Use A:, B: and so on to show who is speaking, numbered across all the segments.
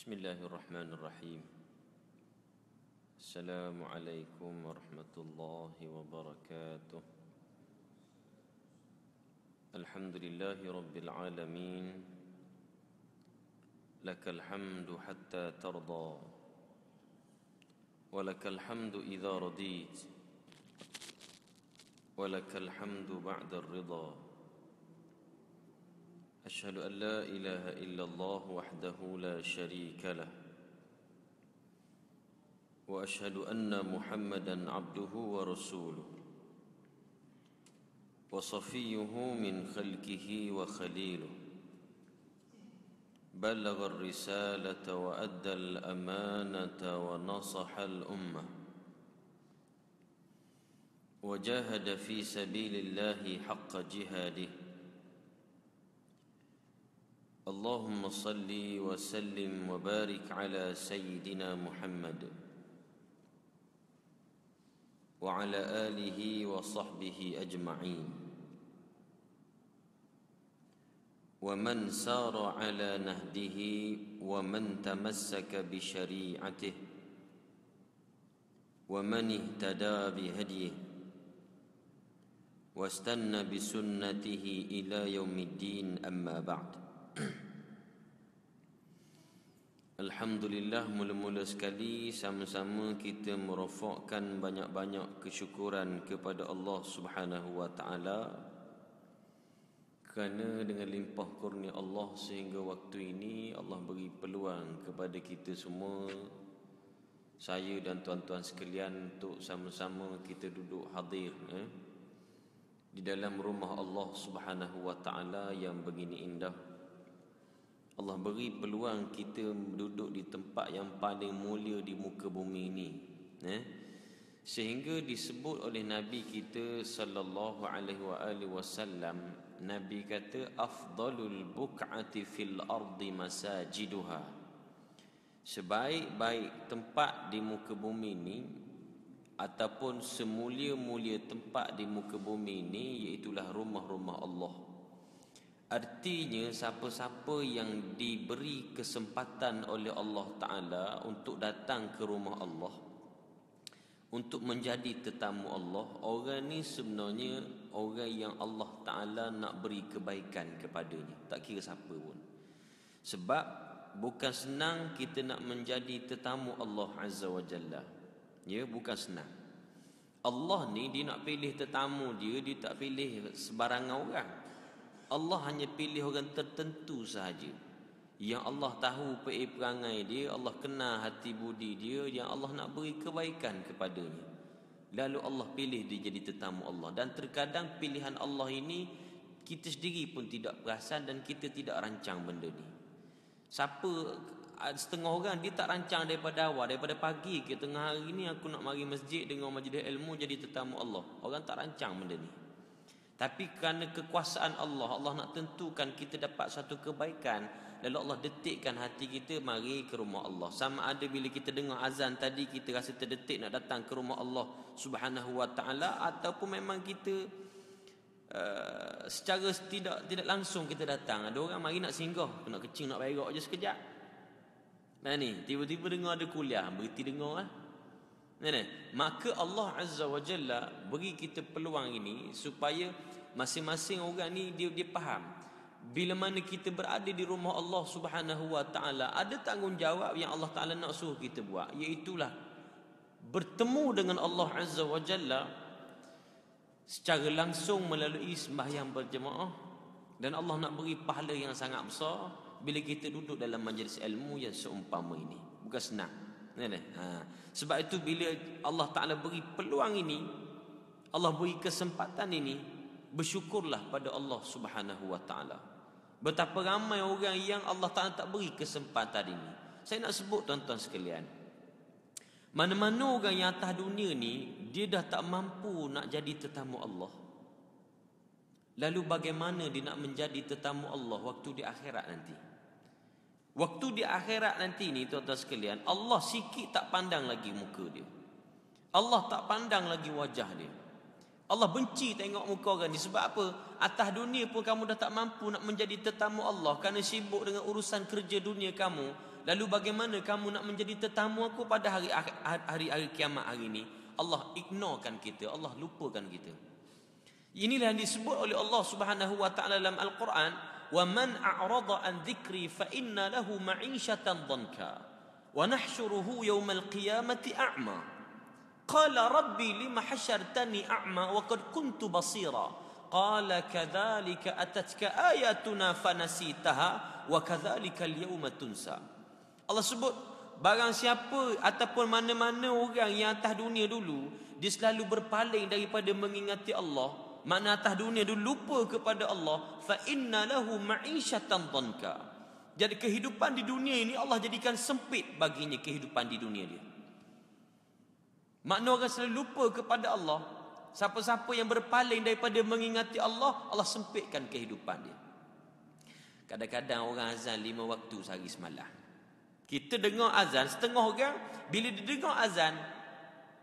A: Bismillahirrahmanirrahim. Assalamualaikum warahmatullahi wabarakatuh. Alhamdulillahi rabbil alamin. Lakal hamdu hatta tarda, walakal hamdu idza radit, walakal hamdu ba'da ar-ridha. أشهد أن لا إله إلا الله وحده لا شريك له، وأشهد أن محمدا عبده ورسوله وصفيه من خلقه وخليله، بلغ الرسالة وأدى الأمانة ونصح الأمة، وجاهد في سبيل الله حق جهاده. اللهم صل وسلم وبارك على سيدنا محمد وعلى آله وصحبه أجمعين، ومن سار على نهجه ومن تمسك بشريعته ومن اهتدى بهديه واستنى بسنته إلى يوم الدين. أما بعد. Alhamdulillah, mula-mula sekali sama-sama kita merofakkan banyak-banyak kesyukuran kepada Allah Subhanahu wa taala, kerana dengan limpah kurnia Allah sehingga waktu ini Allah beri peluang kepada kita semua, saya dan tuan-tuan sekalian, untuk sama-sama kita duduk hadir di dalam rumah Allah Subhanahu wa taala yang begini indah. Allah beri peluang kita duduk di tempat yang paling mulia di muka bumi ini, sehingga disebut oleh Nabi kita sallallahu alaihi wasallam, Nabi kata afdalul buq'ati fil ardi masajiduha, sebaik-baik tempat di muka bumi ini ataupun semulia-mulia tempat di muka bumi ini iaitulah rumah-rumah Allah. Artinya siapa-siapa yang diberi kesempatan oleh Allah Ta'ala untuk datang ke rumah Allah, untuk menjadi tetamu Allah, orang ni sebenarnya orang yang Allah Ta'ala nak beri kebaikan kepadanya, tak kira siapa pun. Sebab bukan senang kita nak menjadi tetamu Allah Azza wa Jalla. Ya, bukan senang. Allah ni dia nak pilih tetamu dia tak pilih sebarangan orang. Allah hanya pilih orang tertentu sahaja yang Allah tahu perangai dia, Allah kenal hati budi dia, yang Allah nak beri kebaikan kepadanya. Lalu Allah pilih dia jadi tetamu Allah. Dan terkadang pilihan Allah ini kita sendiri pun tidak perasan dan kita tidak rancang benda ni. Setengah orang dia tak rancang daripada awal, daripada pagi ke tengah hari ni aku nak mari masjid dengan majlis ilmu jadi tetamu Allah. Orang tak rancang benda ni. Tapi kerana kekuasaan Allah, Allah nak tentukan kita dapat satu kebaikan, lalu Allah detikkan hati kita mari ke rumah Allah. Sama ada bila kita dengar azan tadi kita rasa terdetik nak datang ke rumah Allah Subhanahu wa taala, ataupun memang kita secara tidak langsung kita datang. Ada orang mari nak singgah, nak kecing nak berak je sekejap. Nah ni tiba-tiba dengar ada kuliah, berhenti dengar Maka Allah Azza wa Jalla beri kita peluang ini supaya masing-masing orang ni dia faham, bila mana kita berada di rumah Allah Subhanahu wa taala, ada tanggungjawab yang Allah Taala nak suruh kita buat, iaitulah bertemu dengan Allah Azza wa Jalla secara langsung melalui sembahyang berjemaah. Dan Allah nak beri pahala yang sangat besar bila kita duduk dalam majlis ilmu yang seumpama ini. Bukan senang. Sebab itu bila Allah Ta'ala beri peluang ini, Allah beri kesempatan ini, bersyukurlah pada Allah Subhanahu wa Ta'ala. Betapa ramai orang yang Allah Ta'ala tak beri kesempatan ini. Saya nak sebut tuan-tuan sekalian, mana-mana orang yang atas dunia ni dia dah tak mampu nak jadi tetamu Allah, lalu bagaimana dia nak menjadi tetamu Allah waktu di akhirat nanti? Waktu di akhirat nanti ni tuan-tuan sekalian, Allah sikit tak pandang lagi muka dia, Allah tak pandang lagi wajah dia. Allah benci tengok muka orang ni. Sebab apa? Atas dunia pun kamu dah tak mampu nak menjadi tetamu Allah kerana sibuk dengan urusan kerja dunia kamu. Lalu bagaimana kamu nak menjadi tetamu aku pada hari kiamat hari ini? Allah ignorekan kita, Allah lupakan kita. Inilah yang disebut oleh Allah Subhanahu wa taala dalam Al-Quran, "Wa man a'rada an dzikri fa inna lahu ma'isyatan dhanka wa nahsyuruhu yaumal qiyamati a'ma. Qala rabbi lima hasyartani a'ma wa qad kuntu basira. Qala kadzalika atatka ayatuna fanasitaha wa kadzalika al-yawma tunsa." Allah sebut barang siapa ataupun mana-mana orang yang atas dunia dulu dia selalu berpaling daripada mengingati Allah, makna atas dunia dulu lupa kepada Allah, fa inna lahu ma'isyatan dhanka. Jadi kehidupan di dunia ini Allah jadikan sempit baginya kehidupan di dunia dia. Makna orang selalu lupa kepada Allah, siapa-siapa yang berpaling daripada mengingati Allah, Allah sempitkan kehidupan dia. Kadang-kadang orang azan 5 waktu sehari semalam. Kita dengar azan, setengah orang bila dia dengar azan,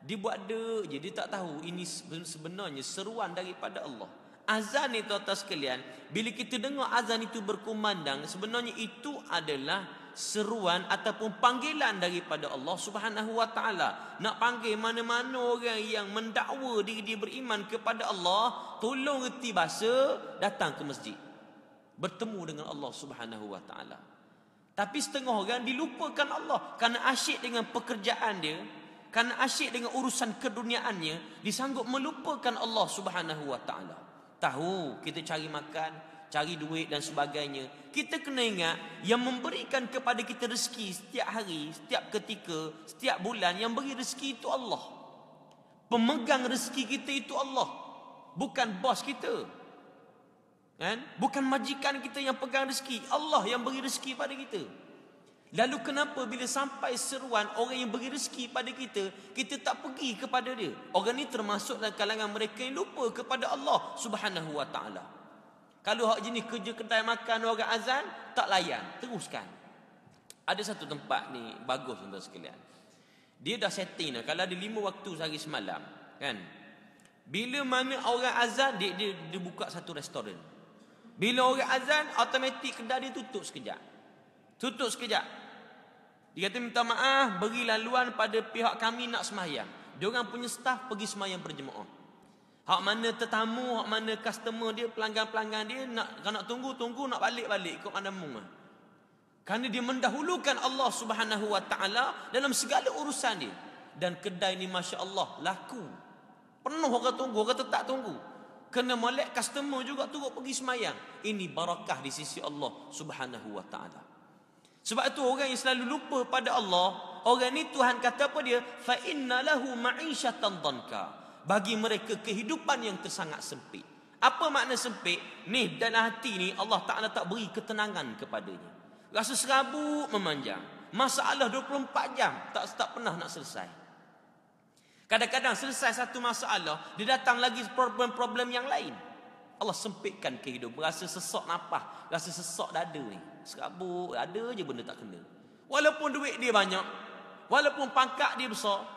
A: dia buat dek je, dia tak tahu ini sebenarnya seruan daripada Allah. Azan itu atas sekalian, bila kita dengar azan itu berkumandang, sebenarnya itu adalah seruan ataupun panggilan daripada Allah Subhanahu wa taala. Nak panggil mana-mana orang yang mendakwa diri dia beriman kepada Allah, tolong reti bahasa, datang ke masjid, bertemu dengan Allah Subhanahu wa taala. Tapi setengah orang dilupakan Allah kerana asyik dengan pekerjaan dia, kerana asyik dengan urusan keduniaannya, disanggup melupakan Allah Subhanahu wa taala. Tahu kita cari makan, cari duit dan sebagainya. Kita kena ingat yang memberikan kepada kita rezeki setiap hari, setiap ketika, setiap bulan, yang beri rezeki itu Allah. Pemegang rezeki kita itu Allah, bukan bos kita. Kan? Bukan majikan kita yang pegang rezeki, Allah yang beri rezeki pada kita. Lalu kenapa bila sampai seruan orang yang beri rezeki pada kita, kita tak pergi kepada dia? Orang ni termasuk dalam kalangan mereka yang lupa kepada Allah Subhanahu wa taala. Kalau hak jenis kerja kedai makan orang azan, tak layan, teruskan. Ada satu tempat ni bagus tuan-tuan sekalian. Dia dah setting dah, kalau ada 5 waktu sehari semalam, kan? Bila mana orang azan, dia buka satu restoran. Bila orang azan, automatik kedai dia tutup sekejap. Tutup sekejap. Dia kata minta maaf, beri laluan pada pihak kami nak semayang. Diorang punya staff pergi semayang berjemaah. Hak mana tetamu, hak mana customer dia, pelanggan-pelanggan dia nak tunggu, nak balik-balik ikut pandang mung. Kerana dia mendahulukan Allah Subhanahu wa taala dalam segala urusan dia. Dan kedai ni masya-Allah laku. Penuh orang tunggu, orang tak tunggu. Kena molek customer juga turut pergi semayang. Ini barakah di sisi Allah Subhanahu wa taala. Sebab itu orang yang selalu lupa pada Allah, orang ni Tuhan kata apa dia? Fa inna lahu ma'isyatan dhanka. Bagi mereka kehidupan yang tersangat sempit. Apa makna sempit? Ni dalam hati ni Allah Taala tak beri ketenangan kepadanya. Rasa serabut memanjang. Masalah 24 jam tak pernah nak selesai. Kadang-kadang selesai satu masalah, dia datang lagi problem-problem yang lain. Allah sempitkan kehidupan, rasa sesak nafas, rasa sesak dada ni. Serabut, ada je benda tak kena. Walaupun duit dia banyak, walaupun pangkat dia besar,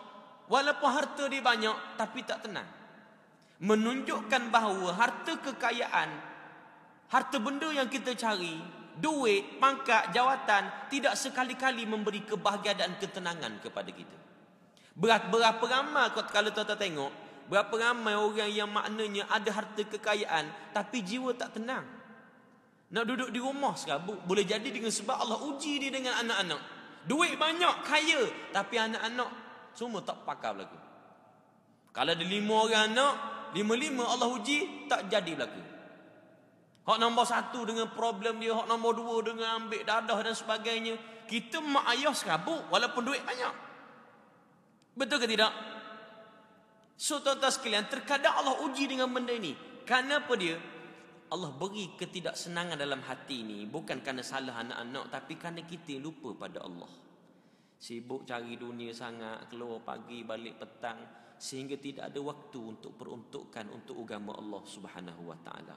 A: walaupun harta dia banyak, tapi tak tenang. Menunjukkan bahawa harta kekayaan, harta benda yang kita cari, duit, pangkat, jawatan, tidak sekali-kali memberi kebahagiaan dan ketenangan kepada kita. Berapa ramai kalau tuan-tuan tengok, berapa ramai orang yang maknanya ada harta kekayaan tapi jiwa tak tenang. Nak duduk di rumah serabut. Boleh jadi dengan sebab Allah uji dia dengan anak-anak. Duit banyak, kaya, tapi anak-anak semua tak pakar berlaku. Kalau ada 5 orang anak, 5-5 Allah uji, tak jadi berlaku. Hak nombor 1 dengan problem dia, hak nombor 2 dengan ambil dadah dan sebagainya. Kita mak ayah serabut walaupun duit banyak. Betul ke tidak? So tuan-tuan sekalian, terkadang Allah uji dengan benda ini. Kerana apa dia? Allah beri ketidaksenangan dalam hati ini. Bukan kerana salah anak-anak, tapi kerana kita lupa pada Allah. Sibuk cari dunia sangat, keluar pagi, balik petang, sehingga tidak ada waktu untuk peruntukkan untuk agama Allah Subhanahu wa taala.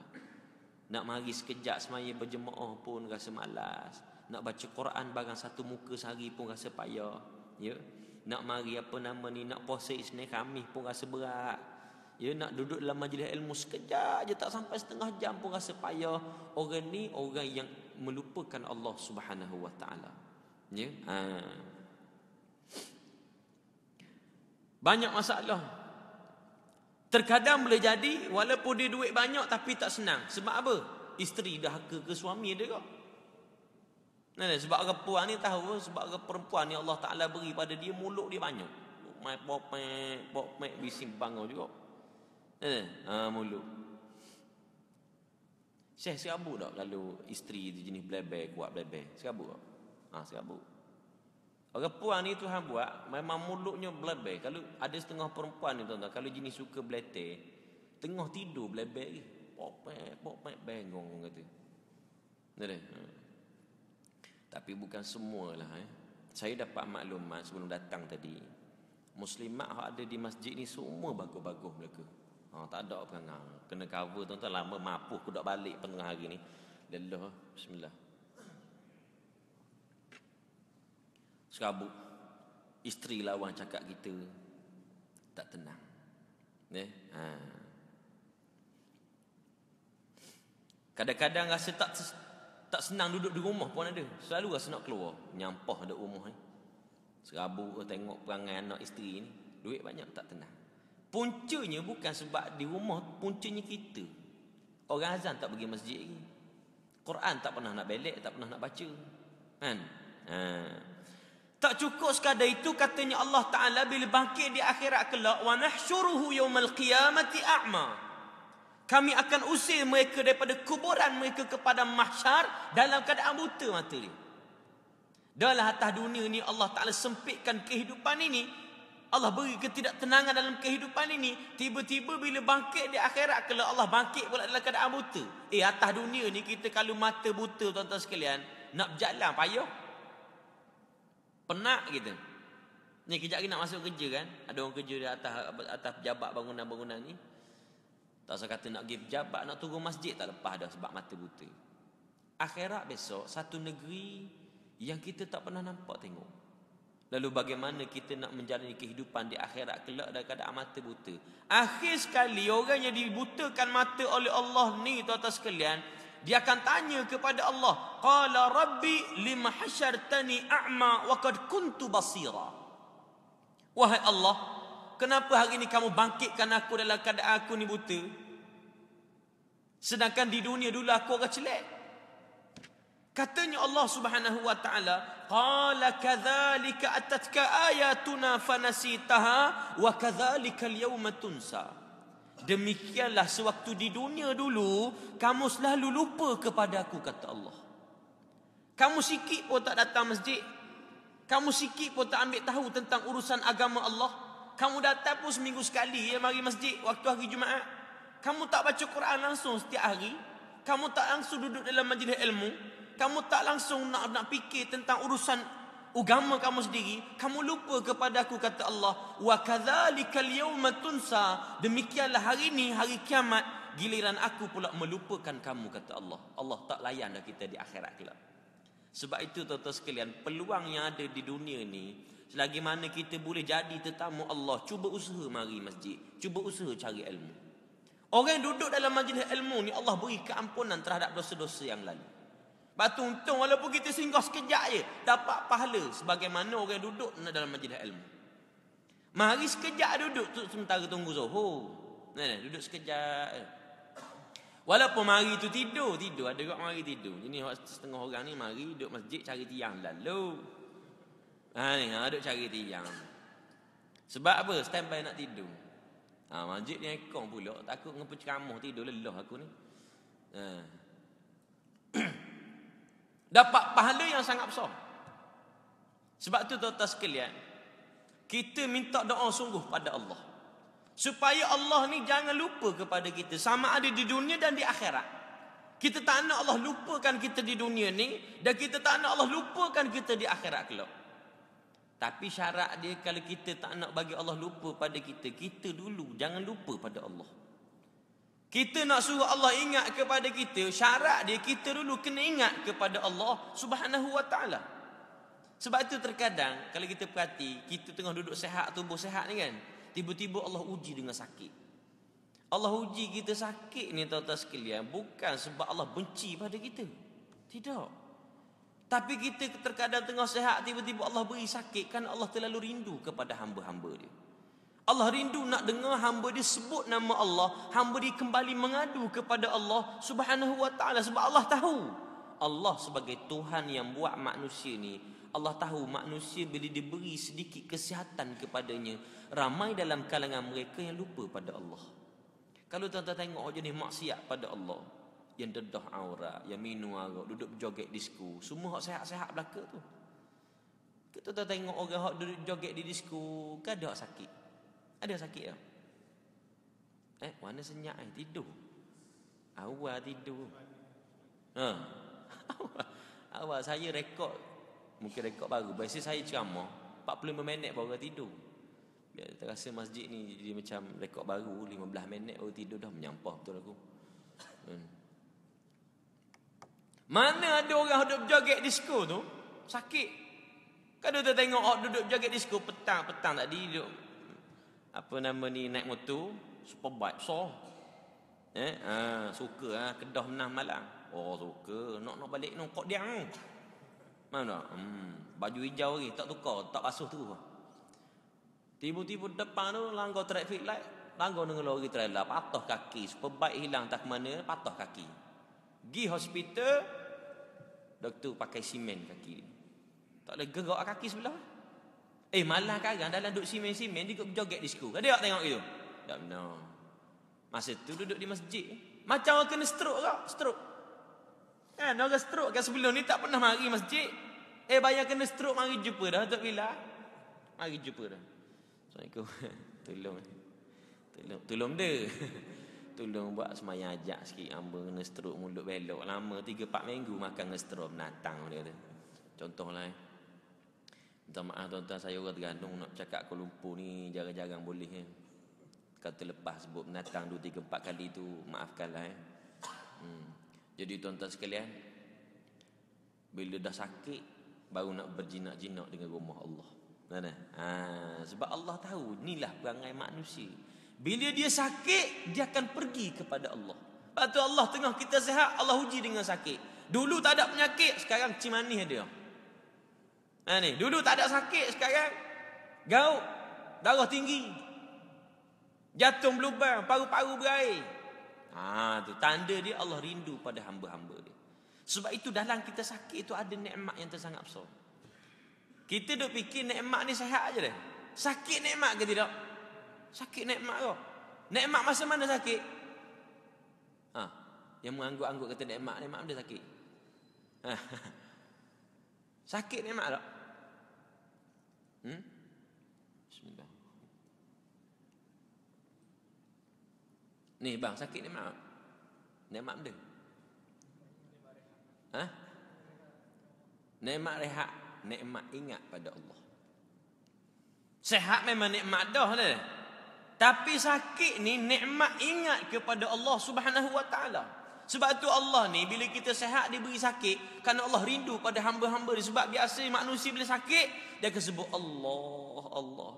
A: Nak mari sekejap semaya berjemaah pun rasa malas. Nak baca Quran barang satu muka sehari pun rasa payah. Ya. Nak mari nak puasa Isnin Khamis pun rasa berat. Ya, nak duduk dalam majlis ilmu sekejap je, tak sampai setengah jam pun rasa payah. Orang ni orang yang melupakan Allah Subhanahu wa taala. Ya. Banyak masalah. Terkadang boleh jadi walaupun dia duit banyak tapi tak senang. Sebab apa? Isteri dahaka ke suami dia kok. Sebab orang perempuan ni tahu, sebab orang perempuan ni Allah Ta'ala beri pada dia mulut dia banyak. Mai pop bising bangun juga. Mulut. Syekh serabut tak kalau isteri tu jenis blebel, kuat blebel? Serabut tak? Serabut. Orang perempuan ni Tuhan buat memang mulutnya blebel. Kalau ada setengah perempuan ni tuan-tuan, kalau jenis suka beleter, tengah tidur blebel lagi. Pop bengong kata. Tapi bukan semualah. Saya dapat maklumat sebelum datang tadi. Muslimat yang ada di masjid ni semua bagus-bagus mereka. Tak ada perangai. Kena cover tuan-tuan, lama mapuh aku dak balik tengah hari ni. Lelah. Bismillah. Serabut. Isteri lawan cakap kita tak tenang. Kadang-kadang rasa tak senang duduk di rumah pun ada. Selalu rasa nak keluar, nyampah ada rumah ni. Serabut tengok perangai anak isteri ni. Duit banyak tak tenang. Puncanya bukan sebab di rumah, puncanya kita. Orang azan tak pergi masjid lagi. Quran tak pernah nak belek, tak pernah nak baca. Kan? Tak cukup sekadar itu, katanya Allah Ta'ala bila bangkit di akhirat kelak, wa nahsyuruhu yawmal qiyamati a'ma. Kami akan usir mereka daripada kuburan mereka kepada mahsyar dalam keadaan buta mata dia. Dalam atas dunia ni Allah Ta'ala sempitkan kehidupan ini. Allah beri ketidaktenangan dalam kehidupan ini. Tiba-tiba bila bangkit di akhirat kelak, Allah bangkit pula dalam keadaan buta. Atas dunia ni kita kalau mata buta tuan-tuan sekalian, nak berjalan payah. Penat kita. Ni kejap lagi nak masuk kerja kan. Ada orang kerja di atas pejabat bangunan-bangunan ni. Tak usah kata nak pergi pejabat, nak turun masjid tak lepas dah sebab mata buta. Akhirat besok satu negeri yang kita tak pernah nampak tengok. Lalu bagaimana kita nak menjalani kehidupan di akhirat kelak dalam keadaan mata buta. Akhir sekali orang yang dibutakan mata oleh Allah ni tuan-tuan sekalian, dia akan tanya kepada Allah, qala rabbi lima hasyartani a'ma wa qad kuntu basira. Wahai Allah, kenapa hari ini kamu bangkitkan aku dalam keadaan aku ni buta? Sedangkan di dunia dulu aku orang celak. Katanya Allah Subhanahu wa taala, qala kadzalika atatka ayatuna fanasitaha wa kadzalikal yawma tunsa. Demikianlah sewaktu di dunia dulu kamu selalu lupa kepada aku, kata Allah. Kamu sikit pun tak datang masjid. Kamu sikit pun tak ambil tahu tentang urusan agama Allah. Kamu datang pun seminggu sekali mari masjid waktu hari Jumaat. Kamu tak baca Quran langsung setiap hari. Kamu tak langsung duduk dalam majlis ilmu. Kamu tak langsung nak fikir tentang urusan agama kamu sendiri. Kamu lupa kepada aku, kata Allah. Wa kadzalikal yawma tunsa. Demikianlah hari ini, hari kiamat, giliran aku pula melupakan kamu, kata Allah. Allah tak layan dah kita di akhirat kelak. Sebab itu tuan-tuan sekalian, peluang yang ada di dunia ni, selagi mana kita boleh jadi tetamu Allah, cuba usaha mari masjid, cuba usaha cari ilmu. Orang yang duduk dalam majlis ilmu ni, Allah beri keampunan terhadap dosa-dosa yang lalu. Batu untung walaupun kita singgah sekejap je, dapat pahala sebagaimana orang yang duduk dalam majlis ilmu. Mari sekejap duduk tu sementara tunggu Zuhur. Duduk sekejap. Walaupun mari tu tidur. Ada orang mari tidur. Jadi setengah orang ni mari duduk masjid cari tiang lalu. Duduk cari tiang. Sebab apa? Standby nak tidur. Masjid ni ekong pula. Takut ngepec ceramah tidur lelah aku ni. Dapat pahala yang sangat besar. Sebab tu tuan-tuan sekalian, kita minta doa sungguh pada Allah, supaya Allah ni jangan lupa kepada kita, sama ada di dunia dan di akhirat. Kita tak nak Allah lupakan kita di dunia ni, dan kita tak nak Allah lupakan kita di akhirat kelak. Tapi syarat dia, kalau kita tak nak bagi Allah lupa pada kita, kita dulu jangan lupa pada Allah. Kita nak suruh Allah ingat kepada kita, syarat dia kita dulu kena ingat kepada Allah Subhanahu wa taala. Sebab itu terkadang kalau kita perhati, kita tengah duduk sehat, tubuh sehat ni kan, tiba-tiba Allah uji dengan sakit. Allah uji kita sakit ni tuan-tuan sekalian, bukan sebab Allah benci pada kita. Tidak. Tapi kita terkadang tengah sehat, tiba-tiba Allah beri sakit, kan Allah terlalu rindu kepada hamba-hamba dia. Allah rindu nak dengar hamba dia sebut nama Allah, hamba dia kembali mengadu kepada Allah Subhanahu wa taala, sebab Allah tahu. Allah sebagai Tuhan yang buat manusia ni, Allah tahu manusia bila diberi sedikit kesihatan kepadanya, ramai dalam kalangan mereka yang lupa pada Allah. Kalau tuan-tuan tengok jenis maksiat pada Allah, yang dedah aurat, yang minum arak, duduk berjoget disko, semua hak sehat-sehat belaka tu. Kita tengok orang hak duduk joget di disko, kan ada hak sakit. Ada sakit tak? Mana senyap tidur. Awal tidur. Awal saya rekod, mungkin rekod baru. Biasa saya ceramah 45 minit baru tidur. Biar terasa masjid ni jadi macam rekod baru, 15 minit baru tidur dah menyampah betul aku. Mana ada orang duduk berjoget disko tu sakit. Kalau kita tengok orang duduk berjoget disko petang tadi duduk apa nama ni naik motor superbike so. Suka Kedah menang Malang. Oh suka nak balik nongkok dia. Mana? Baju hijau lagi tak tukar, tak basuh tu. Tiba-tiba depan tu langgar traffic light, langgar dengan lori trailer, patah kaki, superbike hilang tak ke mana, patah kaki. Pergi hospital, doktor pakai simen kaki. Tak boleh gerak kaki sebelah. Malah kadang dalam duduk simen-simen dia berjoget disko. Ada tak tengok gitu? Tak benar. Masa tu duduk di masjid, macam orang kena stroke kau, stroke. Orang stroke kan sebelum ni tak pernah mari masjid. Bayar kena stroke mari jumpa dah Tok Bila. Mari jumpa dah. Assalamualaikum. Tolong dia. Tolong buat semayang ajak sikit. Hamba kena stroke mulut belok. Lama 3-4 minggu makan kena stroke binatang dia kata. Contohlah minta maaf tuan-tuan, saya orang Terengganu nak cakap Kuala Lumpur ni jarang-jarang boleh Kalau terlepas sebut binatang 2-3-4 kali tu, maafkanlah Jadi tuan-tuan sekalian, bila dah sakit baru nak berjinak-jinak dengan rumah Allah. Sebab Allah tahu inilah perangai manusia. Bila dia sakit, dia akan pergi kepada Allah. Lepas tu Allah tengah kita sihat, Allah uji dengan sakit. Dulu tak ada penyakit, sekarang cimanih ada. Dulu tak ada sakit, sekarang gaut, darah tinggi, jantung berlubang, paru-paru berair. Tu tanda dia Allah rindu pada hamba-hamba dia. Sebab itu dalam kita sakit itu ada nikmat yang tersangat besar. Kita duk fikir nikmat ni sihat aja dah. Sakit nikmat ke tidak? Sakit nikmat ke? Nikmat masa mana sakit? Yang mengangguk-angguk kata nikmat dia sakit. Sakit nikmat tak? Bismillah. Ni bang, sakit nikmat tak? Nikmat benda. Nikmat rehat, nikmat ingat pada Allah. Sehat memang nikmat dah. Tapi sakit ni nikmat ingat kepada Allah Subhanahu wa taala. Sebab tu Allah ni bila kita sehat dia beri sakit kerana Allah rindu pada hamba-hamba dia. Sebab biasa manusia bila sakit dia akan sebut Allah, Allah.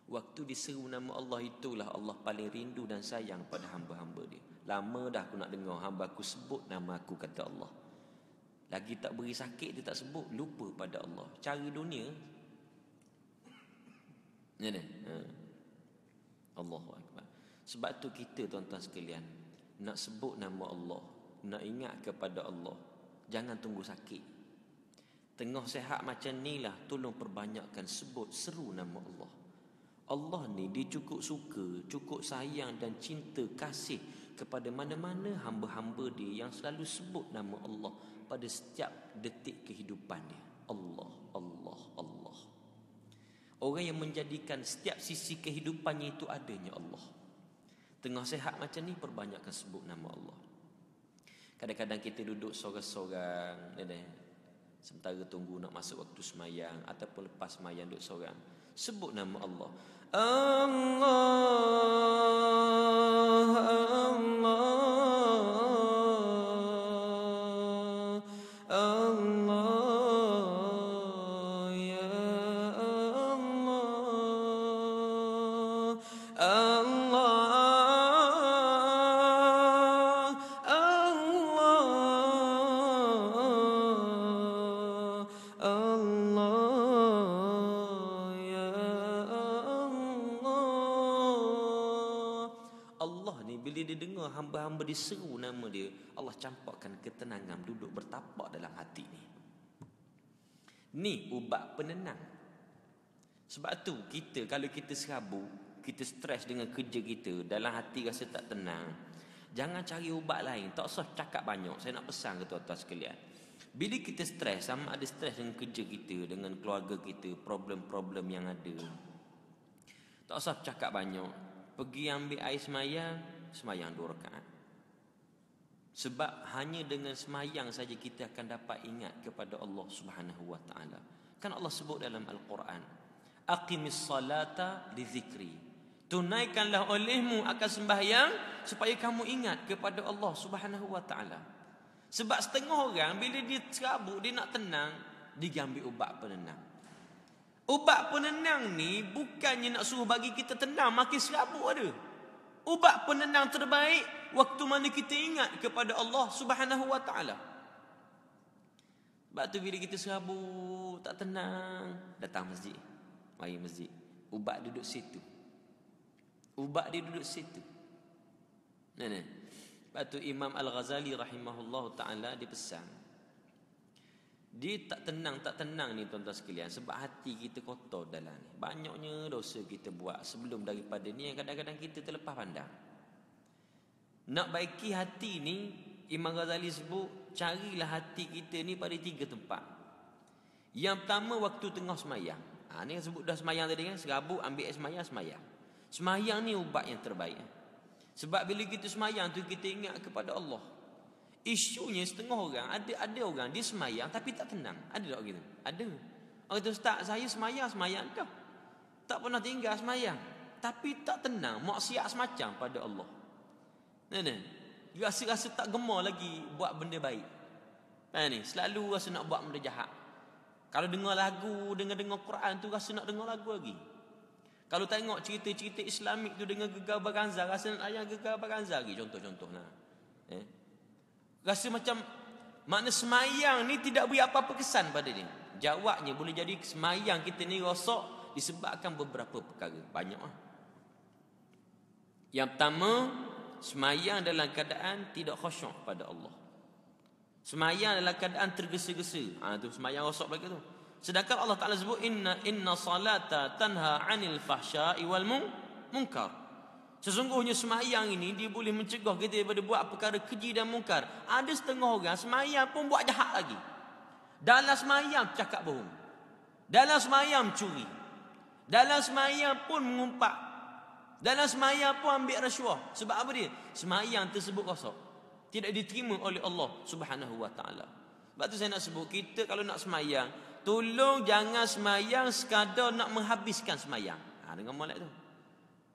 A: Waktu diseru nama Allah itulah Allah paling rindu dan sayang pada hamba-hamba dia. Lama dah aku nak dengar hamba aku sebut nama aku, kata Allah. Lagi tak beri sakit dia tak sebut, lupa pada Allah. Cari dunia. Allahu Akbar. Sebab tu kita tuan-tuan sekalian nak sebut nama Allah, nak ingat kepada Allah, jangan tunggu sakit. Tengah sehat macam ni lah, tolong perbanyakkan sebut seru nama Allah. Allah ni dia cukup suka, cukup sayang dan cinta kasih kepada mana-mana hamba-hamba dia yang selalu sebut nama Allah pada setiap detik kehidupannya. Allah, Allah, Allah. Orang yang menjadikan setiap sisi kehidupannya itu adanya Allah. Tengah sehat macam ni, perbanyakkan sebut nama Allah. Kadang-kadang kita duduk sorang-sorang, sementara tunggu nak masuk waktu semayang ataupun lepas semayang duduk sorang, sebut nama Allah. Allah, Allah, Allah. bila dia dengar hamba-hamba diseru nama dia, Allah campakkan ketenangan duduk bertapak dalam hati ni. Ni ubat penenang. Sebab tu kita kalau kita serabut, kita stres dengan kerja kita, dalam hati rasa tak tenang, jangan cari ubat lain. Tak usah cakap banyak. Saya nak pesan ke tuan-tuan sekalian. Bila kita stres, sama ada stres dengan kerja kita, dengan keluarga kita, problem-problem yang ada, tak usah cakap banyak. Pergi ambil air semayang 2 rakaat. Sebab hanya dengan semayang saja kita akan dapat ingat kepada Allah Subhanahu wa taala. Kan Allah sebut dalam Al-Quran, aqimis salata li zikri. Tunaikanlah olehmu akan sembahyang supaya kamu ingat kepada Allah Subhanahu wa taala. Sebab setengah orang bila dia serabut, dia nak tenang, dia ambil ubat penenang. Ubat penenang ni bukannya nak suruh bagi kita tenang, makin serabut ada. Ubat penenang terbaik waktu mana kita ingat kepada Allah Subhanahu wa taala. Sebab tu bila kita serabut, tak tenang, datang masjid. Mari masjid. Ubat duduk situ. Ubat dia duduk situ. Nah. Sebab tu Imam Al-Ghazali rahimahullah ta'ala dia pesan, dia tak tenang ni tuan-tuan sekalian, sebab hati kita kotor dalam ni. Banyaknya dosa kita buat sebelum daripada ni yang kadang-kadang kita terlepas pandang. Nak baiki hati ni, Imam Ghazali sebut, carilah hati kita ni pada 3 tempat. Yang pertama waktu tengah semayang. Ni yang sebut dah semayang tadi kan, serabut ambil air semayang. Semayang ni ubat yang terbaik. Sebab bila kita semayang tu kita ingat kepada Allah. Isunya setengah orang, ada orang dia semayang tapi tak tenang. Ada tak gitu? Ada. Orang kata, ustaz, saya semayang dah. Tak pernah tinggal semayang, tapi tak tenang, maksiat semacam pada Allah. Rasa-rasa tak gemar lagi buat benda baik. Ni selalu rasa nak buat benda jahat. Kalau dengar lagu, dengar Quran tu rasa nak dengar lagu lagi. Kalau tengok cerita-cerita Islamik tu dengan Gegar Baganza, rasa nak layan Gegar Baganza lagi, contoh-contoh. Rasa macam makna semayang ni tidak beri apa-apa kesan pada dia. Jawabnya boleh jadi semayang kita ni rosak disebabkan beberapa perkara. Banyak lah. Yang pertama, semayang dalam keadaan tidak khusyuk pada Allah. Semayang dalam keadaan tergesa-gesa. Tu semayang rosak belaka tu. Sedangkan Allah Ta'ala sebut inna salata tanha 'anil fahsya'i wal munkar. Sesungguhnya semayang ini dia boleh mencegah kita daripada buat perkara keji dan mungkar. Ada setengah orang semayang pun buat jahat lagi. Dalam semayang cakap bohong. Dalam semayang curi. Dalam semayang pun mengumpat. Dalam semayang pun ambil rasuah. Sebab apa dia? Semayang tersebut rosak, tidak diterima oleh Allah Subhanahu wa taala. Sebab tu saya nak sebut, kita kalau nak semayang, tolong jangan semayang sekadar nak menghabiskan semayang. Dengar molek tu.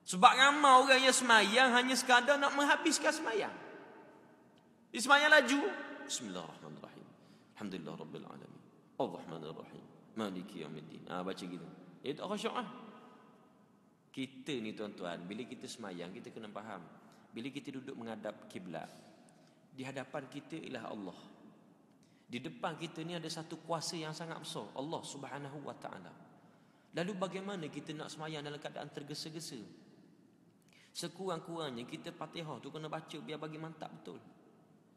A: Sebab ramai orang yang semayang hanya sekadar nak menghabiskan semayang. Dia semayang laju. Bismillahirrahmanirrahim. Alhamdulillah rabbil alamin. Arrahmanirrahim. Maliki yaumiddin. Baca gitu. Itu tak khusyuk ah. Kita ni tuan-tuan, bila kita semayang kita kena faham. Bila kita duduk menghadap kiblat, di hadapan kita ialah Allah. Di depan kita ni ada satu kuasa yang sangat besar, Allah Subhanahu wa taala. Lalu bagaimana kita nak semayang dalam keadaan tergesa-gesa? Sekurang-kurangnya kita Fatihah tu kena baca biar bagi mantap betul.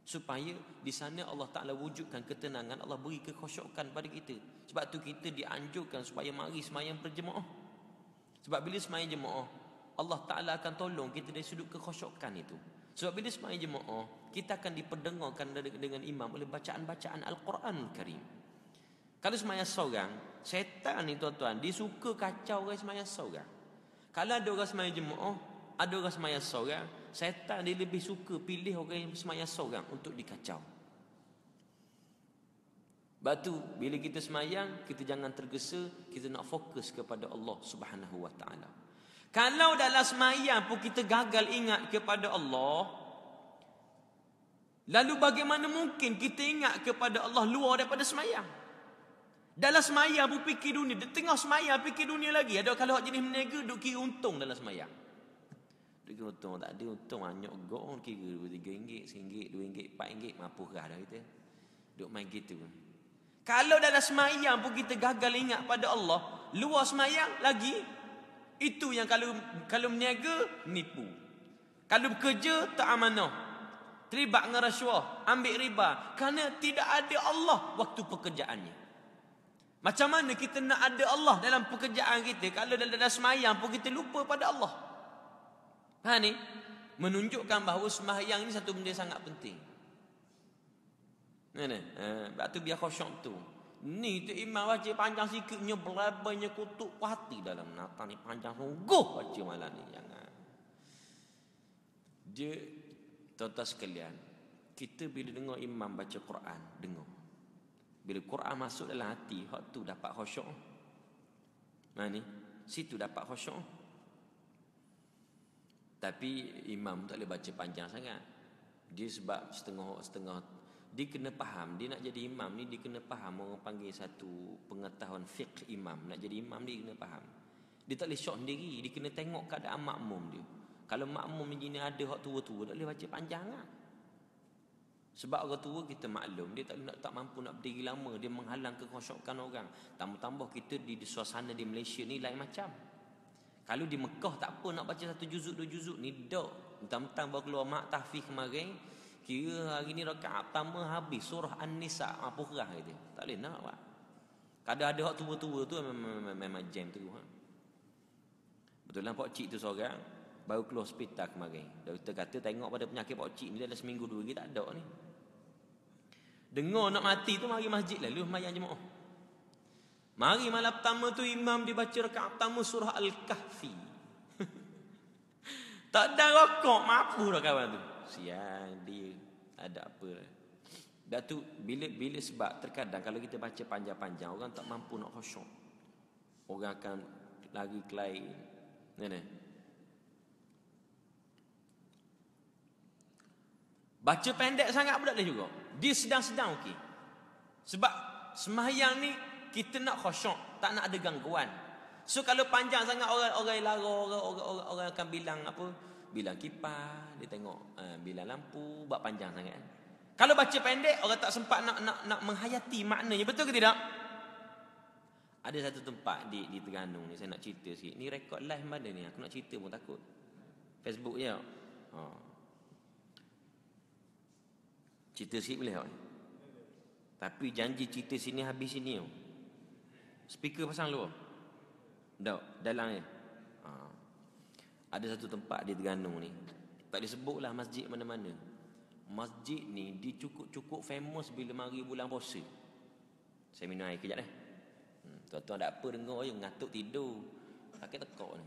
A: Supaya di sana Allah Taala wujudkan ketenangan, Allah beri kekhusyukan pada kita. Sebab tu kita dianjurkan supaya mari semayang berjemaah. Sebab bila semayang jemaah, Allah Taala akan tolong kita dari sudut kekhusyukan itu. Sebab bila semayang jemaah, kita akan diperdengarkan dengan imam oleh bacaan-bacaan Al-Quranul Karim. Kalau semayang seorang, syaitan ni tuan-tuan, dia suka kacau orang semayang seorang. Kalau ada orang semayang jemaah, ada orang semayang seorang, syaitan dia lebih suka pilih orang yang semayang seorang untuk dikacau. Sebab tu bila kita semayang, kita jangan tergesa, kita nak fokus kepada Allah Subhanahu wa taala. Kalau dalam semayang pun kita gagal ingat kepada Allah, lalu bagaimana mungkin kita ingat kepada Allah luar daripada semayang? Dalam semayang pun fikir dunia, di tengah semayang fikir dunia lagi. Ada kalau jenis meniaga duk kira untung dalam semayang. Duk kira untung, tak ada untung banyak gok, kira RM3, RM1, RM2, RM4, mampu dah kita. Duk main gitu. Kalau dalam semayang pun kita gagal ingat pada Allah, luar semayang lagi, itu yang kalau meniaga nipu. Kalau bekerja tak amanah, terlibat dengan rasuah, ambil riba, kerana tidak ada Allah waktu pekerjaannya. Macam mana kita nak ada Allah dalam pekerjaan kita kalau dalam semayang pun kita lupa pada Allah? Ni menunjukkan bahawa semayang ni satu benda sangat penting. Sebab tu biar khusyuk tu. Ni tu imam baca panjang sikitnya, berabainya kutuk hati dalam nata ni panjang sungguh baca malam ni. Jangan. Dia, tuan-tuan sekalian, kita bila dengar imam baca Quran, dengar. Bila Quran masuk dalam hati, hak tu dapat khusyuk. Ni, situ dapat khusyuk. Tapi imam tak boleh baca panjang sangat. Dia sebab setengah dia kena faham, dia nak jadi imam ni dia kena faham, orang panggil satu pengetahuan fiqh imam. Nak jadi imam dia kena faham. Dia tak boleh syok sendiri, dia kena tengok keadaan makmum dia. Kalau makmum ni ada hak tua-tua, tak boleh baca panjang lah. Sebab orang tua kita maklum, dia tak mampu nak berdiri lama, dia menghalang kekhusyukan orang. Tambah-tambah kita di suasana di Malaysia ni lain macam. Kalau di Mekah tak apa nak baca 1 juzuk 2 juzuk ni dak. Mentang-mentang baru keluar mak tahfiz kemarin, kira hari ni rakaat pertama habis surah An-Nisa, apa kerah gitu. Tak boleh nak buat. Kadang ada hak tua-tua tu memang jam tu. Betul lah pak cik tu seorang baru keluar hospital kemarin. Doktor kata tengok pada penyakit pak cik ni dalam seminggu 2 hari tak ada ni. Dengar nak mati tu mari masjid lalu sembahyang jemaah. Mari malam pertama tu imam dibaca rakaat pertama surah Al-Kahfi. Tak ada rokok, mampu dah kawan tu. Siang dia ada apa. Dah tu bila sebab terkadang kalau kita baca panjang-panjang orang tak mampu nak khusyuk. Orang akan lari ke lain. Ni. Baca pendek sangat pun tak boleh juga. Dia sedang-sedang okey. Sebab sembahyang ni kita nak khusyuk, tak nak ada gangguan. So kalau panjang sangat orang lara, orang akan bilang apa? Bilang kipas, dia tengok bilang lampu, buat panjang sangat. Kalau baca pendek orang tak sempat nak menghayati maknanya, betul ke tidak? Ada satu tempat di Terengganu ni saya nak cerita sikit. Ni rekod live mana ni? Aku nak cerita pun takut. Facebook je. Cerita sikit boleh tak? Tapi janji cerita sini habis sini. Speaker pasang luar. Tak, dalam ni. Ada satu tempat di Terengganu ni. Tak disebutlah masjid mana-mana. Masjid ni dicukup-cukup famous bila mari bulan puasa. Saya minum air kejap dah. Tuan-tuan ada apa dengar je ngantuk tidur. Sakit tekak ni.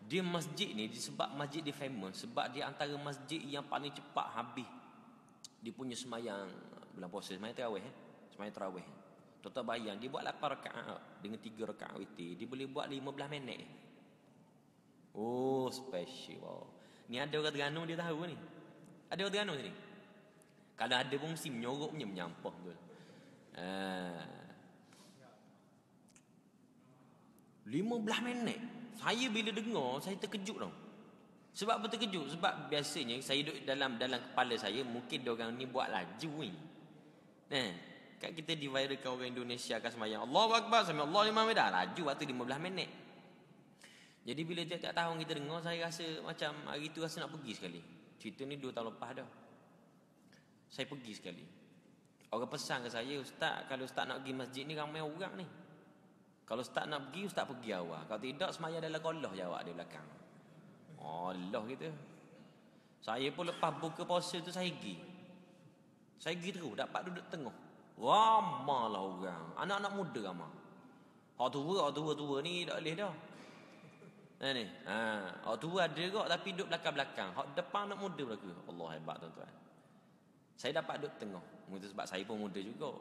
A: Dia masjid ni sebab masjid dia famous, sebab dia antara masjid yang paling cepat habis. Dia punya semayang bulan puasa, semayang tarawih semayang tarawih. Tuan-tuan bayang dia buat 8 rakaat dengan 3 rakaat witir, dia boleh buat 15 minit. Oh, special. Wow. Ni ada orang Terengganu dia tahu ni. Ada orang Terengganu sini. Kalau ada pun mesti menyorok punya menyampah tu. 15 minit. Saya bila dengar saya terkejut tau. Sebab apa terkejut? Sebab biasanya saya duduk dalam kepala saya mungkin diorang ni buat laju ni. Kat kita diviralkan orang Indonesia akan sembahyang Allahu Akbar sampai Allah 5 minit dah laju waktu 15 minit. Jadi bila tiap-tiap tahun kita dengar saya rasa macam hari tu rasa nak pergi sekali. Cerita ni 2 tahun lepas dah. Saya pergi sekali. Orang pesan ke saya, ustaz kalau ustaz nak pergi masjid ni ramai orang ni. Kalau ustaz nak pergi, ustaz pergi awal. Kalau tidak semaya dalam kolah jawab dia belakang. Allah gitu. Saya pun lepas buka puasa tu saya pergi. Saya pergi terus dapat duduk tengah. Ramailah orang. Anak-anak muda ramai. Hak tua ni tak boleh dah. Ni. Hak tua ada kok tapi duduk belakang-belakang. Hak depan anak muda belaka. Allah hebat tuan-tuan. Saya dapat duduk tengah. Mungkin sebab saya pun muda juga.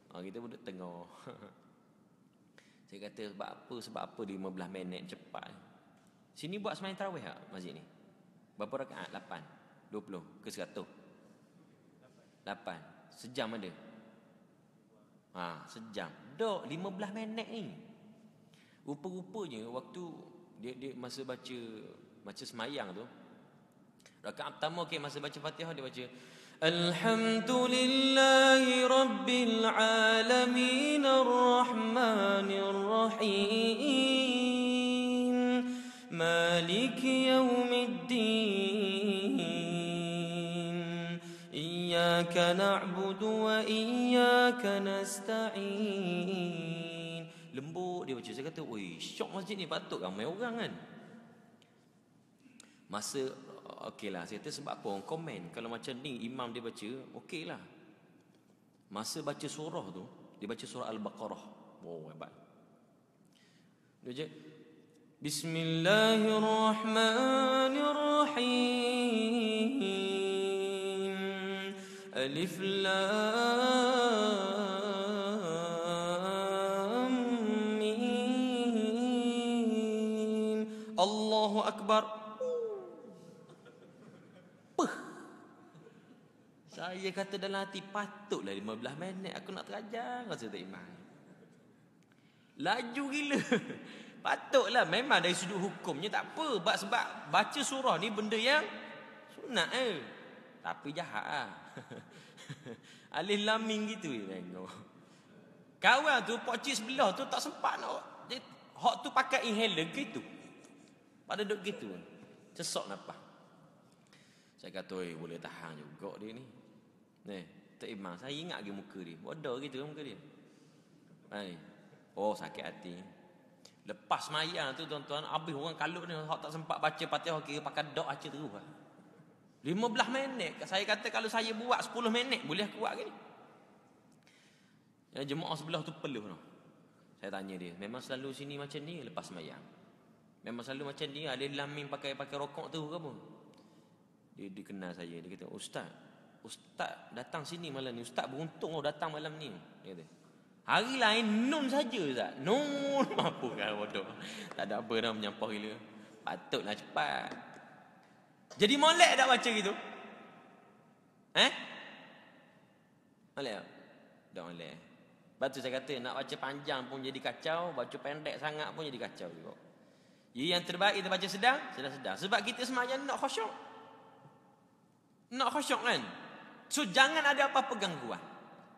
A: Kita pun duduk tengah. Saya kata sebab apa 15 minit cepat. Sini buat sembahyang tarawih tak masjid ni? Berapa rakaat? 8, 20 ke 100? 8. Sejam ada? Sejam. Dok 15 minit ni. Rupa-rupanya waktu dia masa baca sembahyang tu, rakaat pertama masa baca Fatihah dia baca Alhamdulillahi Rabbil Alamin Ar-Rahmanir Rahim Maliki yaumiddin. Iyyaka na'budu wa iyyaka nasta'in. Lembut dia baca. Saya kata, "Oi, syok masjid ni, patut ramai orang kan." Masa okeylah, saya kata sebab apa orang komen kalau macam ni imam dia baca, okeylah. Masa baca surah tu, dia baca surah Al-Baqarah. Oh, hebat. Dia baca Bismillahirrahmanirrahim. Alif Lam Mim. Allahu Akbar. Saya kata dalam hati, patutlah 15 minit aku nak terajar rasa tak iman. Laju gila. Patutlah, memang dari sudut hukumnya tak apa. Sebab baca surah ni benda yang sunat tapi jahat lah. Alif Lam Mim gitu je tengok. Kawan tu, pokcik sebelah tu tak sempat nak. Hak tu pakai inhaler gitu. Pada duduk gitu. Sesok nafas. Saya kata, boleh tahan juga dia ni. Tak imam, saya ingat lagi muka dia. Bodoh gitu muka dia. Oh, sakit hati. Lepas mayang tu tuan-tuan, habis orang kalut ni, hak tak sempat baca Fatihah, kira pakai dok aja terus. 15 minit. Saya kata kalau saya buat 10 minit boleh kuat ke ni? Ya, jemaah sebelah tu peluh noh. Saya tanya dia, memang selalu sini macam ni lepas mayang? Memang selalu macam ni, ada lamin pakai rokok tu ke apa? Dia kenal saya, dia kata, Ustaz datang sini malam ni. Ustaz beruntung datang malam ni. Dia kata, hari lain nun saja Ustaz. Nun apa kan bodoh. Tak ada apa dah menyampah gila. Patutlah cepat. Jadi molek tak baca gitu? Molek tak? Tak molek. Lepas tu saya kata nak baca panjang pun jadi kacau, baca pendek sangat pun jadi kacau juga. Jadi yang terbaik kita baca sedang. Sebab kita semayang nak khusyuk. Nak khusyuk kan? So jangan ada apa-apa gangguan.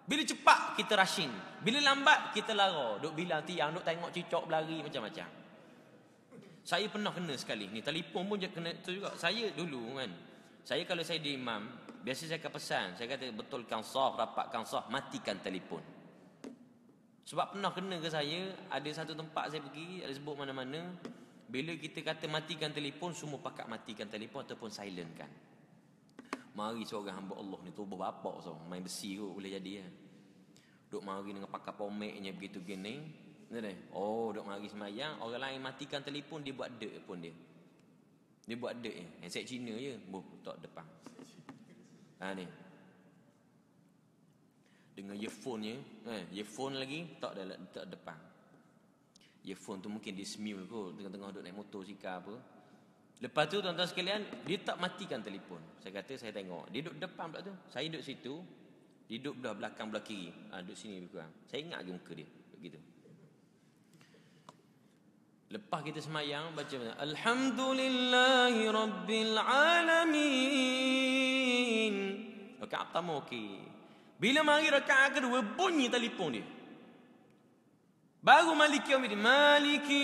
A: Bila cepat kita rushing, bila lambat kita lara, duk bilang tiang, duk tengok cicak berlari macam-macam. Saya pernah kena sekali ni, telefon pun kena tu juga. Saya dulu kan, saya kalau saya di imam, biasa saya akan pesan, saya kata betulkan saf, rapatkan saf, matikan telefon. Sebab pernah kena ke saya, ada satu tempat saya pergi, ada sebut mana-mana, bila kita kata matikan telefon, semua pakat matikan telefon ataupun silentkan. Mari seorang hamba Allah ni tubuh bapak so, main besi kot boleh jadi ya. Duk mari dengan pakai pomeknya begitu gini. Oh, duk mari semayang, orang lain matikan telefon, dia buat dek pun dia. Dia buat dek je. Handset Cina je. Tak depan. Ni. Dengan earphone-nya, earphone lagi tak depan. Earphone tu mungkin dia smule kot, tengah-tengah duk naik motor sikar apa. Lepas tu tuan-tuan sekalian, dia tak matikan telefon. Saya kata saya tengok, dia duduk depan pula tu. Saya duduk situ, dia duduk belah belakang belah kiri. Duduk sini lebih kurang. Saya ingat lagi muka dia, begitu. Lepas kita semayang baca Alhamdulillahi Rabbil Alamin. Rakaat pertama okey. Bila mari rakaat kedua, bunyi telefon dia. Baru Maliki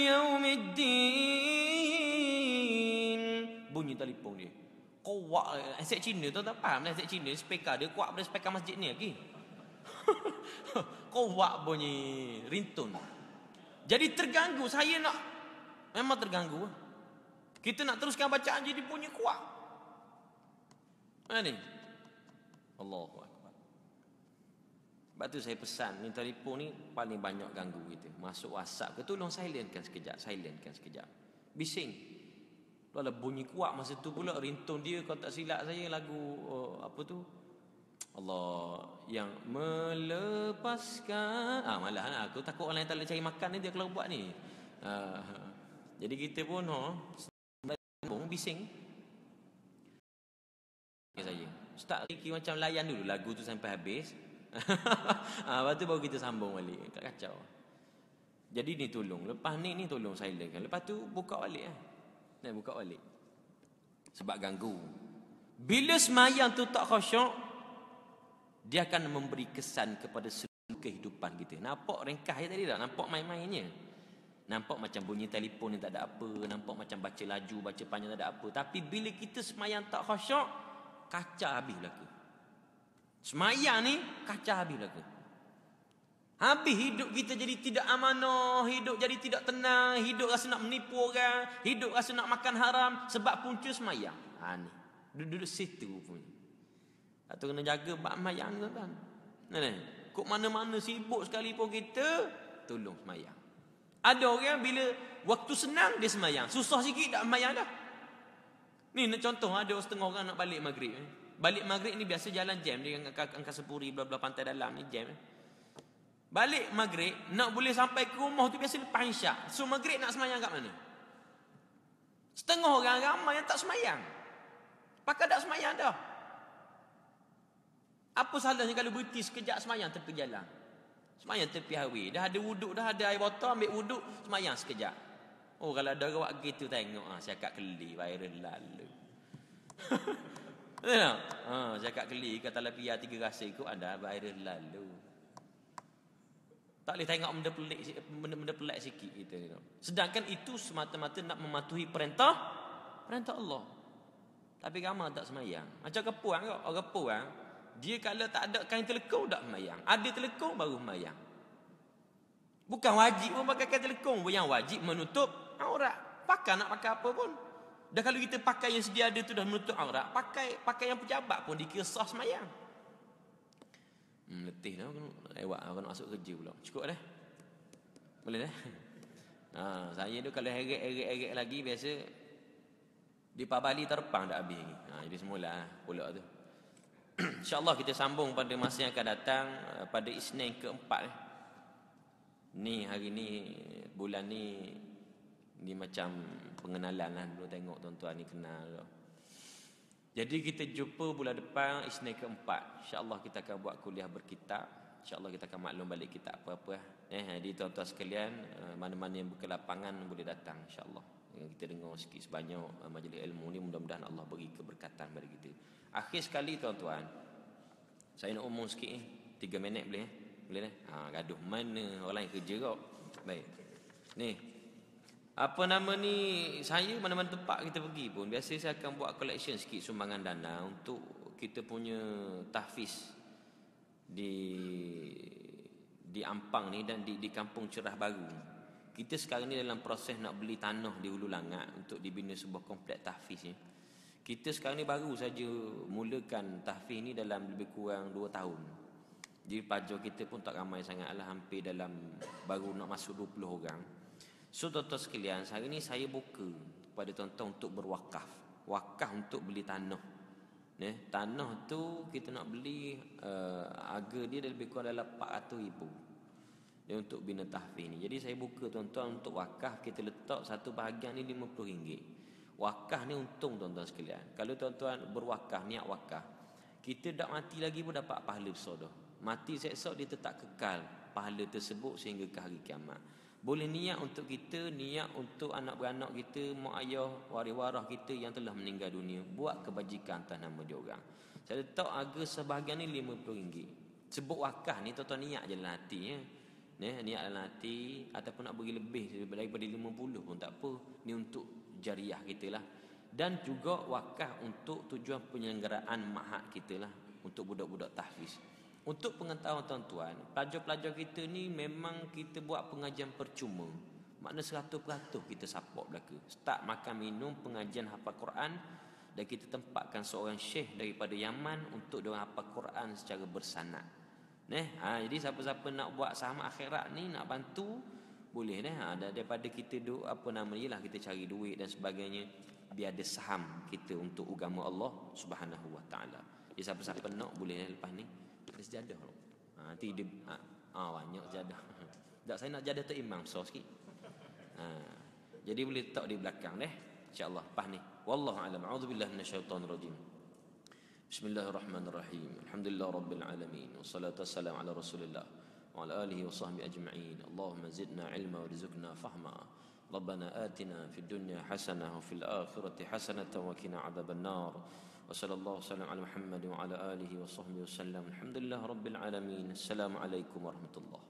A: Yaumiddin. Bunyi telefon dia. Kuat handset Cina tu tak faham handset Cina, speaker dia kuat pada speaker masjid ni lagi. Kuat bunyi ringtone. Jadi terganggu, saya nak memang terganggu. Kita nak teruskan bacaan jadi bunyi kuat. Ni. Allahu Akbar. Sebab tu saya pesan ni telefon ni paling banyak ganggu kita. Masuk WhatsApp ke tolong silentkan sekejap. Bising. Kalau bunyi kuat masa tu pula ringtone dia, kalau tak silap saya lagu apa tu? Allah yang melepaskan. Malah aku takut orang lain tak boleh cari makan ni dia kalau buat ni. Jadi kita pun bising. Saya. Start macam layan dulu lagu tu sampai habis. Lepas tu baru kita sambung balik. Tak kacau. Jadi ni tolong. Lepas ni tolong silentkan. Lepas tu buka balik buka balik. Sebab ganggu. Bila semayang tu tak khusyuk, dia akan memberi kesan kepada seluruh kehidupan kita. Nampak ringkas tadi tak? Nampak main-mainnya. Nampak macam bunyi telefon ni tak ada apa, nampak macam baca laju, baca panjang tak ada apa. Tapi bila kita semayang tak khusyuk, kacau habis belaka. Semayang ni kacau habis belaka. Habis hidup kita jadi tidak amanah, hidup jadi tidak tenang, hidup rasa nak menipu orang, hidup rasa nak makan haram sebab punca semayang. Ni duduk situ pun. Atau kena jaga bab semayang tuan-tuan. Nah, kok mana-mana sibuk sekali pun kita tolong semayang. Ada orang bila waktu senang dia semayang, susah sikit tak semayang dah. Ni nak contoh, ada setengah orang nak balik maghrib. Balik maghrib ni biasa jalan jam di Angkasa Puri, belah-belah pantai dalam ni jam. Balik maghrib nak boleh sampai ke rumah tu biasa lepas isyak. So maghrib nak semayang kat mana? Setengah orang ramai yang tak semayang. Pakai tak semayang dah. Apa salahnya kalau berhenti sekejap semayang tepi jalan? Semayang tepi highway. Dah ada wuduk, dah ada air botol, ambil wuduk, semayang sekejap. Oh, kalau ada orang gitu tengok, saya kat keli, viral lalu. Betul tak? Saya kat keli, kata lapia 3 rasa ikut ada viral lalu. Tak boleh tengok benda pelik sikit kita. Sedangkan itu semata-mata nak mematuhi perintah Allah. Tapi ramai tak semayang. Macam kepuang kau, orang kepuang, dia kalau tak ada kain telekung tak semayang. Ada telekung baru semayang. Bukan wajib pun pakai kain telekung. Yang wajib menutup aurat. Pakai nak pakai apa pun. Dah kalau kita pakai yang sedia ada tu dah menutup aurat, pakai yang pejabat pun dikira sah semayang. Letih dah, lewat nak masuk kerja pula. Cukup dah. Boleh dah. Saya tu kalau heret lagi biasa di Pabali terpang tak habis lagi. Jadi semula pulak tu. InsyaAllah kita sambung pada masa yang akan datang, pada Isnin keempat. Ni hari ni, bulan ni macam pengenalan lah. Dulu tengok tuan-tuan ni kenal. Jadi kita jumpa bulan depan Isnin keempat. InsyaAllah kita akan buat kuliah berkitab. InsyaAllah kita akan maklum balik kitab apa-apa. Jadi tuan-tuan sekalian, mana-mana yang berkelapangan boleh datang insyaAllah. Kita dengar sikit sebanyak majlis ilmu ni, mudah-mudahan Allah beri keberkatan pada kita. Akhir sekali tuan-tuan, saya nak umum sikit ni. 3 minit boleh? Boleh dah? Gaduh mana orang lain kerja kau. Baik. Ni. Apa nama ni, saya mana-mana tempat kita pergi pun biasa saya akan buat collection sikit sumbangan dana untuk kita punya tahfiz di Ampang ni dan di Kampung Cerah Baru. Kita sekarang ni dalam proses nak beli tanah di Hulu Langat untuk dibina sebuah kompleks tahfiz ni. Kita sekarang ni baru saja mulakan tahfiz ni dalam lebih kurang 2 tahun. Jadi pelajar kita pun tak ramai sangat lah, hampir dalam baru nak masuk 20 orang. So tuan-tuan sekalian, hari ni saya buka kepada tuan-tuan untuk berwakaf. Wakaf untuk beli tanah. Tanah tu kita nak beli, harga dia lebih kurang dalam 400,000 dia untuk bina tahfiz ni. Jadi saya buka tuan-tuan untuk wakaf, kita letak satu bahagian ni RM50. Wakaf ni untung tuan-tuan sekalian. Kalau tuan-tuan berwakaf, niat wakaf, kita tak mati lagi pun dapat pahala besar dah. Mati esok dia tetap kekal pahala tersebut sehingga ke hari kiamat. Boleh niat untuk kita, niat untuk anak beranak kita, mak ayah, waris-waris kita yang telah meninggal dunia, buat kebajikan atas nama dia orang. Saya letak harga sebahagian ni RM50. Sebut wakaf ni tuan-tuan niat je dalam hati ya. Niat dalam hati, ataupun nak bagi lebih daripada 50 pun tak apa. Ni untuk jariah kita lah. Dan juga wakaf untuk tujuan penyelenggaraan ma'had kita lah, untuk budak-budak tahfiz. Untuk pengetahuan tuan-tuan, pelajar-pelajar kita ni memang kita buat pengajian percuma. Makna 100% kita support belaka. Start makan minum, pengajian hafal Quran, dan kita tempatkan seorang syekh daripada Yaman untuk dia hafal Quran secara bersanad. Jadi siapa-siapa nak buat saham akhirat ni, nak bantu, boleh daripada kita lah, kita cari duit dan sebagainya, biar ada saham kita untuk agama Allah Subhanahu wa taala. Jadi siapa-siapa nak boleh lepas ni ada sejadah. Nanti dia banyak sejadah. Tak, saya nak jadah tu imam besar sikit. Jadi boleh letak di belakang insya-Allah lepas ni. Wallahu a'lam. A'udzubillahi minasyaitonir rajim. Bismillahirrahmanirrahim. Alhamdulillah rabbil alamin. Wassalatu wassalamu ala Rasulillah wa ala alihi wa sahbihi ajma'in. Allahumma zidna ilma warzuqna fahma. Rabbana atina fid dunya hasanah wa fil akhirati hasanah wa qina adzaban nar. وصلى الله وسلم على محمد وعلى آله وصحبه وسلم الحمد لله رب العالمين السلام عليكم ورحمة الله